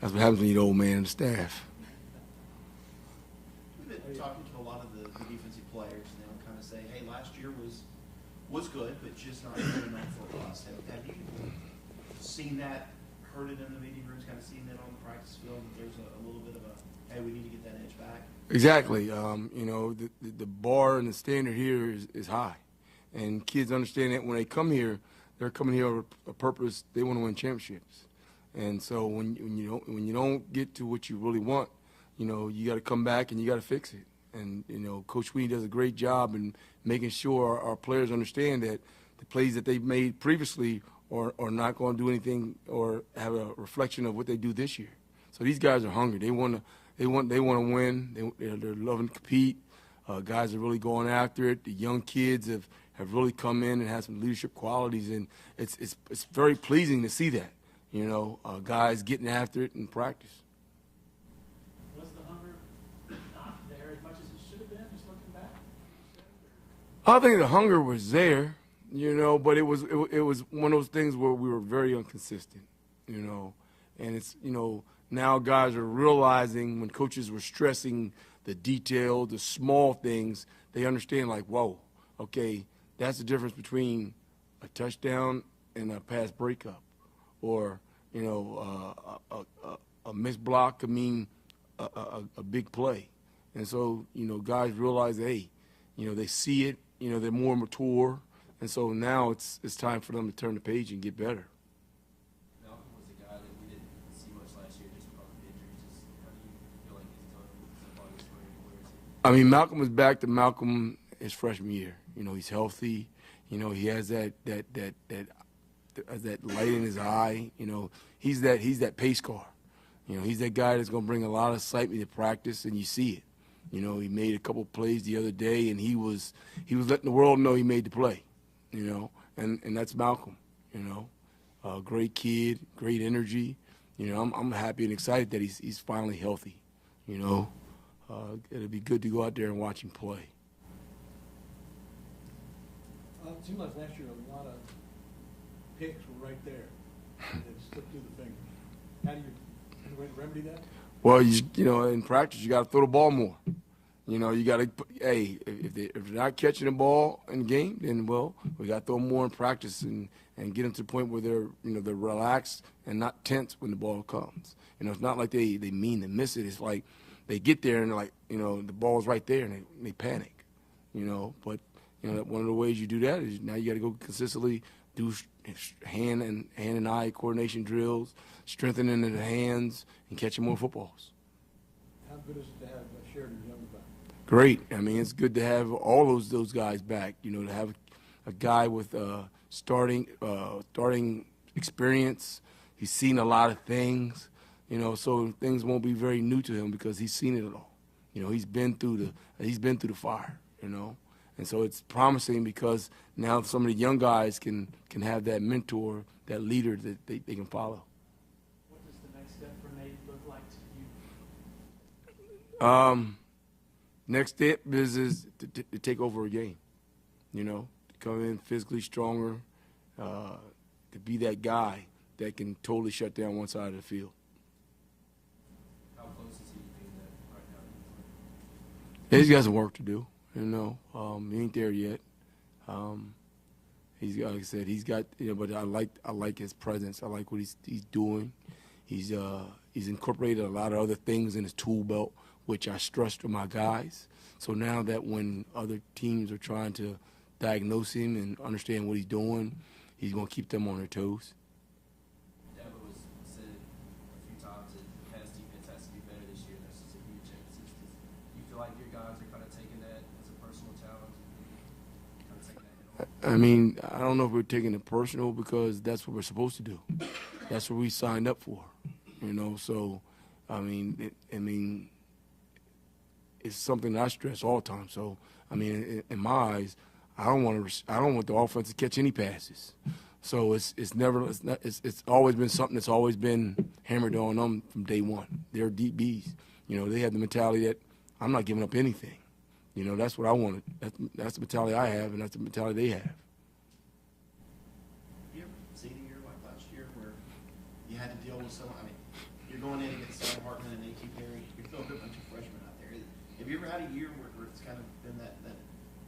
That's what happens when you're the old man and the staff. We've been talking to a lot of the defensive players now, kind of say, hey, last year was good, but just not good enough for us. Have you seen that, heard it in the meeting rooms, kind of seen that on the practice field, that there's a little bit of a, hey, we need to get that edge back? Exactly. The bar and the standard here is high, and kids understand that when they come here, they're coming here with a purpose. They want to win championships, and so when you don't get to what you really want, you got to come back and you got to fix it. And Coach Sweeney does a great job in making sure our players understand that the plays that they've made previously are not going to do anything or have a reflection of what they do this year. So these guys are hungry. They want to win. They're loving to compete. Guys are really going after it. The young kids have really come in and had some leadership qualities, and it's very pleasing to see that. Guys getting after it in practice. Was the hunger not there as much as it should have been, just looking back? I think the hunger was there, but it was one of those things where we were very inconsistent, and it's now guys are realizing when coaches were stressing the detail, the small things, they understand like, whoa, okay, that's the difference between a touchdown and a pass breakup, or a missed block could mean a big play. And so guys realize, hey, they see it, they're more mature, and so now it's time for them to turn the page and get better. Malcolm was a guy that we didn't see much last year just because of injuries. Just how do you feel like he's done so far this spring? Where is he? I mean, Malcolm is back to Malcolm his freshman year. He's healthy. He has that light in his eye. He's that pace car. He's that guy that's going to bring a lot of excitement to practice, and you see it. He made a couple plays the other day, and he was letting the world know he made the play. And that's Malcolm. Great kid, great energy. I'm happy and excited that he's finally healthy. It'll be good to go out there and watch him play. It seemed like last year a lot of picks were right there that slipped through the fingers. How do you remedy that? Well, in practice you got to throw the ball more. You got to. Hey, if they're not catching the ball in the game, then we got to throw more in practice and get them to the point where they're relaxed and not tense when the ball comes. It's not like they mean to miss it. It's like they get there and they're like the ball's right there and they panic. But one of the ways you do that is now you got to go consistently do hand and eye coordination drills, strengthening the hands, and catching more footballs. How good is it to have Sheridan Young back? Great. I mean, it's good to have all those guys back. To have a guy with starting experience. He's seen a lot of things. So things won't be very new to him because he's seen it all. He's been through the fire. And so it's promising because now some of the young guys can have that mentor, that leader that they can follow. What does the next step for Nate look like to you? Next step is to take over a game, to come in physically stronger, to be that guy that can totally shut down one side of the field. How close is he to being that right Yeah, now? he's got some work to do, he ain't there yet. He's got, like I said, he's got, but I like his presence. I like what he's doing. He's incorporated a lot of other things in his tool belt, which I stress to my guys. So now that when other teams are trying to diagnose him and understand what he's doing, he's going to keep them on their toes. Dabo has said a few times that the pass defense has to be better this year. That's just a huge emphasis. Do you feel like your guys are kind of taking that as a personal challenge and kind of taking that head on? I mean, I don't know if we're taking it personal because that's what we're supposed to do. That's what we signed up for, So, I mean, it's something that I stress all the time. So, I mean, in my eyes, I don't want the offense to catch any passes. So it's always been something that's always been hammered on them from day one. They're DBs. They have the mentality that I'm not giving up anything. That's what I wanted. That's the mentality I have, and that's the mentality they have. Have you ever seen a year like last year where you had to deal with some? I mean, you're going in against Sam Hartman and A.T. Perry. You're throwing a bunch of freshmen out there. Have you ever had a year where it's kind of been that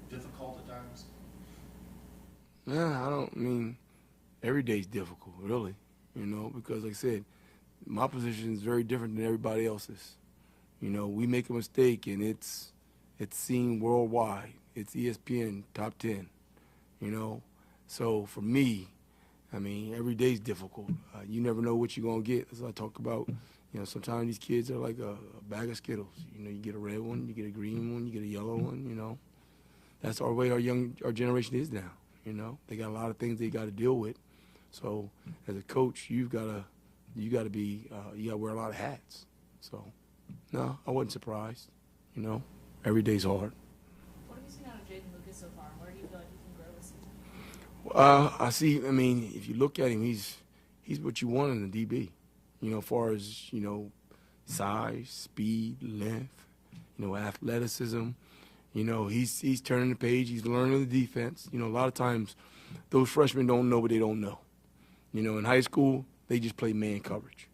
difficult at times? Nah, I mean, every day's difficult, really, because like I said, my position is very different than everybody else's. We make a mistake and it's seen worldwide. It's ESPN top 10, So for me, I mean, every day's difficult. You never know what you're going to get. As I talk about, sometimes these kids are like a bag of Skittles. You get a red one, you get a green one, you get a yellow one, That's our way our generation is now, They got a lot of things they got to deal with. So as a coach, you got to wear a lot of hats. So, no, I wasn't surprised, Every day's hard. What have you seen out of Jaden Lucas so far, and where do you feel like he can grow this season? I mean, if you look at him, he's what you want in a DB. As far as, size, speed, length, athleticism. He's turning the page. He's learning the defense. A lot of times those freshmen don't know what they don't know. In high school, they just play man coverage.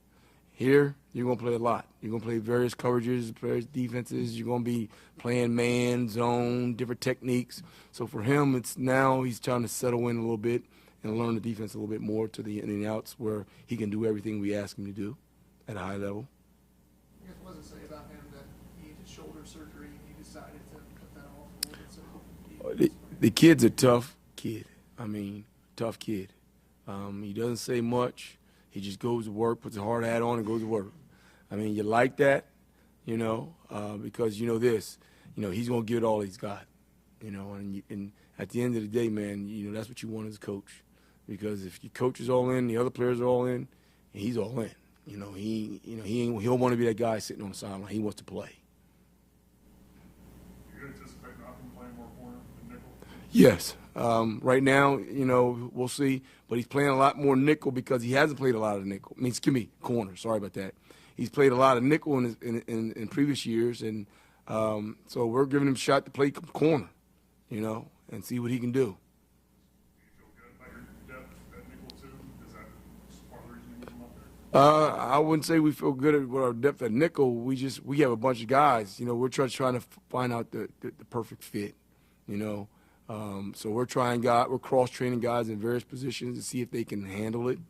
Here, you're going to play a lot. You're going to play various coverages, various defenses. You're going to be playing man, zone, different techniques. So for him, he's trying to settle in a little bit and learn the defense a little bit more to the in and outs where he can do everything we ask him to do at a high level. I guess what does it say about him that he needed shoulder surgery and he decided to put that off a little bit? So The kid's a tough kid. Tough kid. He doesn't say much. He just goes to work, puts a hard hat on, and goes to work. You like that, because this, he's going to give it all he's got, and at the end of the day, man, that's what you want as a coach, because if your coach is all in, the other players are all in, and he's all in. He don't want to be that guy sitting on the sideline. He wants to play. You anticipate not playing more corner than nickel? Yes. Right now, we'll see. But he's playing a lot more nickel because he hasn't played a lot of nickel. Corner. Sorry about that. He's played a lot of nickel in previous years, and so we're giving him a shot to play corner, and see what he can do. Do you feel good about your depth at nickel too? Is that part of the reason you move him up there? I wouldn't say we feel good at our depth at nickel. We have a bunch of guys. We're trying to find out the perfect fit. So we're cross-training guys in various positions to see if they can handle it.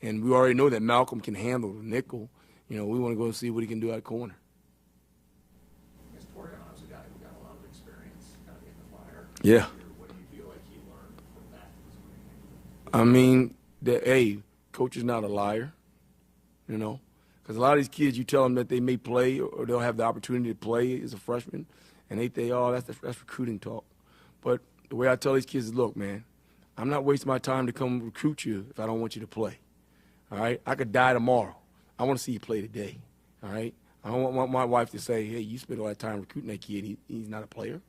And we already know that Malcolm can handle the nickel. We want to go and see what he can do at corner. I guess Toriano's a guy who got a lot of experience kind of in the fire. Yeah. What do you feel like he learned from that? Coach is not a liar, because a lot of these kids, you tell them that they may play or they'll have the opportunity to play as a freshman, and they think, that's recruiting talk. But the way I tell these kids is, look, man, I'm not wasting my time to come recruit you if I don't want you to play. All right? I could die tomorrow. I want to see you play today. All right? I don't want my wife to say, hey, you spent all that time recruiting that kid. He's not a player.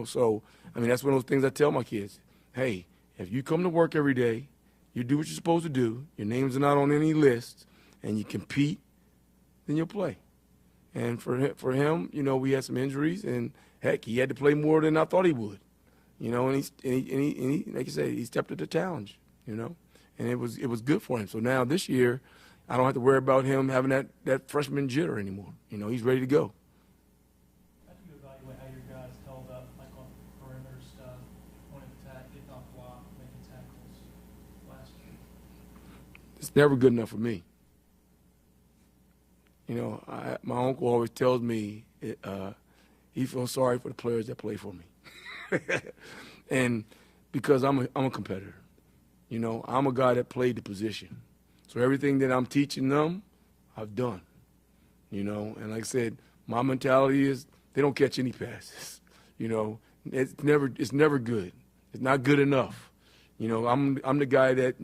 So, that's one of those things I tell my kids. Hey, if you come to work every day, you do what you're supposed to do, your name's not on any list, and you compete, then you'll play. And for him, we had some injuries, and heck, he had to play more than I thought he would. And he like I said, he stepped up to the challenge, and it was good for him. So now this year, I don't have to worry about him having that freshman jitter anymore. He's ready to go. How do you evaluate how your guys held up, like on perimeter stuff, point of attack, getting off block, making tackles last year? It's never good enough for me. My uncle always tells me he feels sorry for the players that play for me. And because I'm a competitor, I'm a guy that played the position. So everything that I'm teaching them, I've done, and like I said, my mentality is they don't catch any passes, it's never good. It's not good enough. I'm the guy that,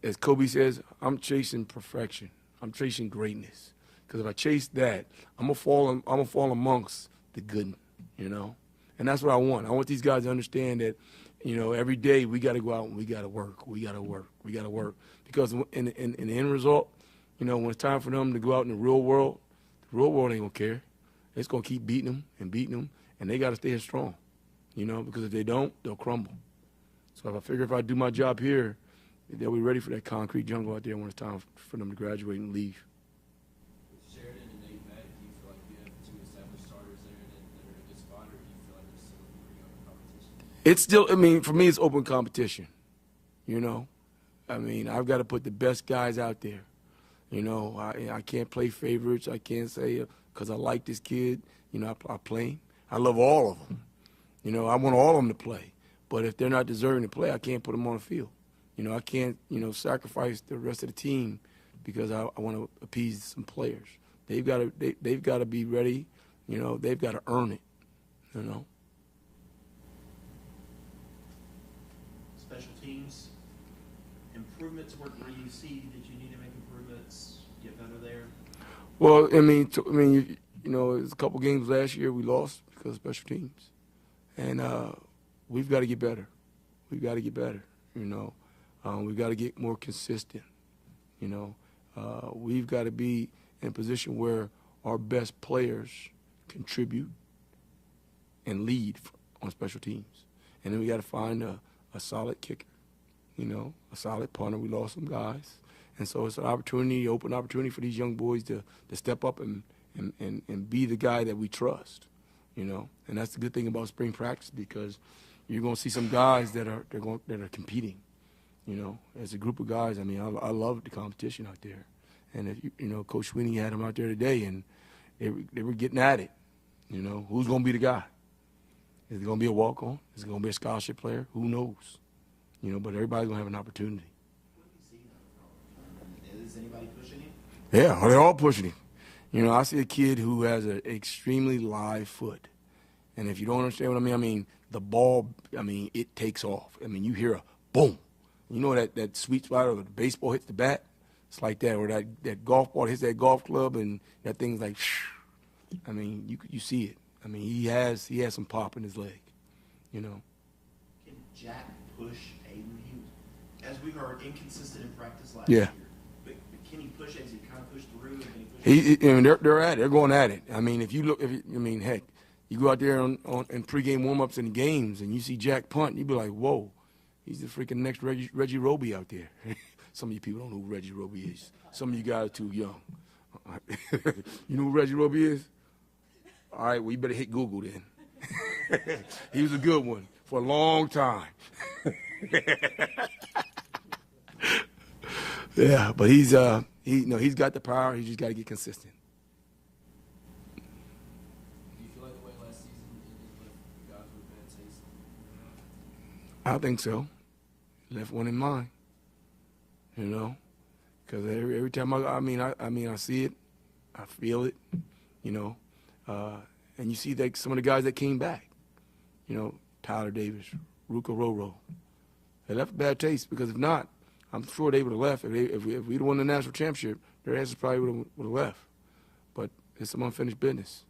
as Kobe says, I'm chasing perfection. I'm chasing greatness. Because if I chase that, I'm gonna fall amongst the good, And that's what I want. I want these guys to understand that, every day we got to go out and we got to work. We got to work. We got to work. Because in the end result, when it's time for them to go out in the real world ain't gonna care. It's gonna keep beating them, and they got to stay strong, because if they don't, they'll crumble. So if I do my job here, they'll be ready for that concrete jungle out there when it's time for them to graduate and leave. It's still, I mean, for me, it's open competition. You know, I mean, I've got to put the best guys out there. You know, I can't play favorites. I can't say because I like this kid. You know, I play him. I love all of them. You know, I want all of them to play. But if they're not deserving to play, I can't put them on the field. You know, I can't, you know, sacrifice the rest of the team because I want to appease some players. They've got to be ready. You know, they've got to earn it. You know. Special teams, improvements, where you see that you need to make improvements, get better there? Well, I mean, you know, there's a couple games last year we lost because of special teams. And we've got to get better. We've got to get better, you know. We've got to get more consistent, you know. We've got to be in a position where our best players contribute and lead on special teams. And then we got to find a solid kicker, you know, a solid punter. We lost some guys. And so it's an opportunity, open opportunity for these young boys to step up and be the guy that we trust, you know. And that's the good thing about spring practice because you're going to see some guys that are competing, you know, as a group of guys. I mean, I love the competition out there. And, if you know, Coach Sweeney had them out there today, and they were getting at it, you know. Who's going to be the guy? Is it going to be a walk-on? Is it going to be a scholarship player? Who knows? You know, but everybody's going to have an opportunity. What have you seen out of Is anybody pushing him? Yeah, they're all pushing him. You know, I see a kid who has an extremely live foot. And if you don't understand what I mean, the ball, I mean, it takes off. I mean, you hear a boom. You know that sweet spot where the baseball hits the bat? It's like that, or that golf ball hits that golf club and that thing's like, shh. I mean, you see it. I mean, he has some pop in his leg, you know. Can Jack push Aiden? He was, as we heard, inconsistent in practice last Yeah. year. But can he push as he kind of pushed through? And can he push I mean, they're at it. They're going at it. I mean, if you look, heck, you go out there in pregame warm-ups and games and you see Jack punt, you be like, whoa, he's the freaking next Reggie Roby out there. Some of you people don't know who Reggie Roby is. Some of you guys are too young. You know who Reggie Roby is? All right, well, you better hit Google then. He was a good one for a long time. Yeah, but he's got the power. He just got to get consistent. Do you feel like the way last season it left guys with a bad taste? I think so. Left one in mind. You know, because every time I see it, I feel it. You know, and you see that some of the guys that came back. You know, Tyler Davis, Ruka Roro. They left a bad taste because if not, I'm sure they would have left. If we'd won the national championship, their asses probably would have left. But it's some unfinished business.